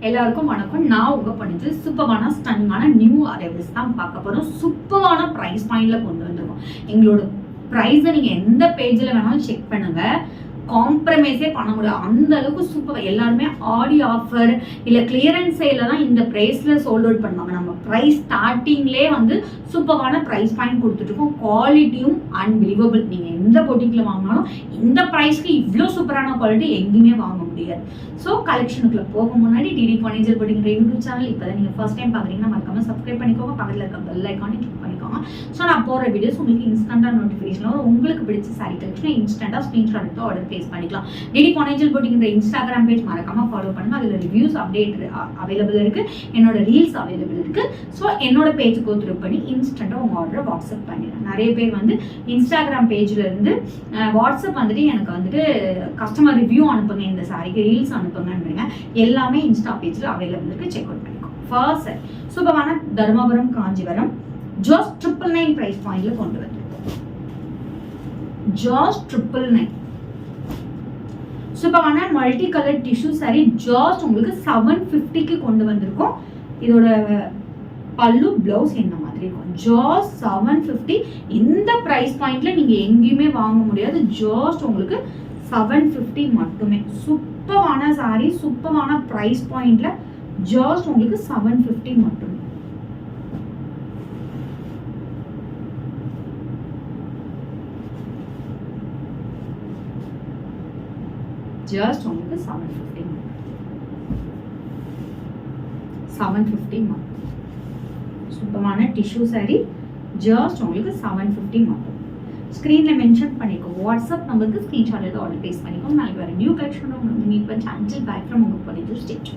எல்லாருக்கும் வணக்கம். நான் உங்க பண்ணிட்டு சூப்பரான ஸ்டன்னிங்கான நியூ அரைவல்ஸ் தான் பார்க்க போறோம். சூப்பரான பிரைஸ் பாயிண்ட்ல கொண்டு வந்திருக்கோம். எங்களோட பிரைஸை நீங்க எந்த பேஜ்ல வேணாலும் செக் பண்ணுங்க, காம்ப்ரமைஸே பண்ண முடியாது. அந்த அளவுக்கு சூப்பர். எல்லாருமே ஆடி ஆஃபர் இல்லை கிளியரன்ஸ் சேலில் தான் இந்த ப்ரைஸில் சோல்ட் அவுட் பண்ணுவாங்க. நம்ம ப்ரைஸ் ஸ்டார்டிங்லேயே வந்து சூப்பரான ப்ரைஸ் பாயிண்ட் கொடுத்துட்ருக்கோம். குவாலிட்டியும் அன்பிலீவபிள். நீங்கள் எந்த பொட்டிக்கில் வாங்கினாலும் இந்த ப்ரைஸ்க்கு இவ்வளோ சூப்பரான குவாலிட்டி எங்கேயுமே வாங்க முடியாது. ஸோ கலெக்ஷனுக்குள்ள போக முன்னாடி டிடி பர்னிச்சர் பொட்டிங்கிற யூடியூப் சேனல் இப்போ தான் நீங்கள் ஃபர்ஸ்ட் டைம் பார்க்குறீங்கன்னா மறக்காம சப்ஸ்கிரைப் பண்ணிக்கோங்க. பக்கத்தில் இருக்க பெல் ஐக்கானே கிளிக் பண்ணிக்கோங்க. ஸோ நான் போகிற வீடியோஸ் உங்களுக்கு இன்ஸ்டண்ட்டாக நோட்டிஃபிகேஷன் வரும். உங்களுக்கு பிடிச்ச சாரி கலெக்ஷனை இன்ஸ்டண்ட்டாக ஸ்க்ரீன்ஷாட் எடுத்து ஆர்டர் பிளேஸ் பண்ணிக்கலாம். டிடி பர்னிச்சர் பொட்டிங்கிற இன்ஸ்டாகிராம் பேஜ் மறக்காம ஃபாலோ பண்ணுங்க. அதில் ரிவ்யூஸ் அப்டேட் அவைலபிள் இருக்கு, என்னோட ரீல்ஸ் அவைலபிள் இருக்கு. ஸோ என்னோட பேஜ் கோத்ரூ பண்ணி இன்ஸ்டண்ட்டாக உங்கள் ஆர்டரை வாட்ஸ்அப் பண்ணிடுறேன். நிறைய பேர் வந்து இன்ஸ்டாகிராம் பேஜில் இருந்து வாட்ஸ்அப் வந்துட்டு எனக்கு வந்துட்டு கஸ்டமர் ரிவ்யூ அனுப்புங்க, இந்த சாரிக்கு ரீல்ஸ் அனுப்புங்கன்றீங்க. எல்லாமே இன்ஸ்டா பேஜில் அவைலபிள் இருக்கு, செக் அவுட் பண்ணிக்கோ. ஃபர்ஸ்ட் சூப்பரான தர்மபுரம் காஞ்சிபுரம் ஜாஸ் 999 பிரைஸ் பாயிண்ட்ல கொண்டு வந்திருக்கோம். ஜாஸ் 999 சூப்பரான multi colour tissue sorry just உங்களுக்கு 750க்கு கொண்டு வந்திருக்கோம். இதோட பல்லு பிளவுஸ் என்ன மாதிரி இருக்கும். ஜாஸ் 750. இந்த பிரைஸ் பாயிண்ட்ல நீங்க எங்கேயுமே வாங்க முடியாது. ஜாஸ்ட் உங்களுக்கு 750 மட்டுமே. சூப்பரான சாரி, சூப்பரான பிரைஸ் பாயிண்ட்ல ஜாஸ்ட் உங்களுக்கு 750 மட்டுமே. ஜஸ்ட் உங்களுக்கு 750 மட்டும். சூப்பரான டிஷ்யூ சாரி ஜஸ்ட் உங்களுக்கு 750 மட்டும். ஸ்க்ரீன்ல மென்ஷன் பண்ணிக்கோ. வாட்ஸ்அப் நம்பருக்கு ஸ்க்ரீன்ஷாட் எடுத்து ஆர்டர் பிளேஸ் பண்ணிக்கோ. நாளைக்கு வேற நியூ கலெக்ஷன் உங்களுக்கு மீட் பண்ணி அன்டில் பை ஃப்ரம் உங்களுக்கு பண்ணிட்டு ஸ்டேட்.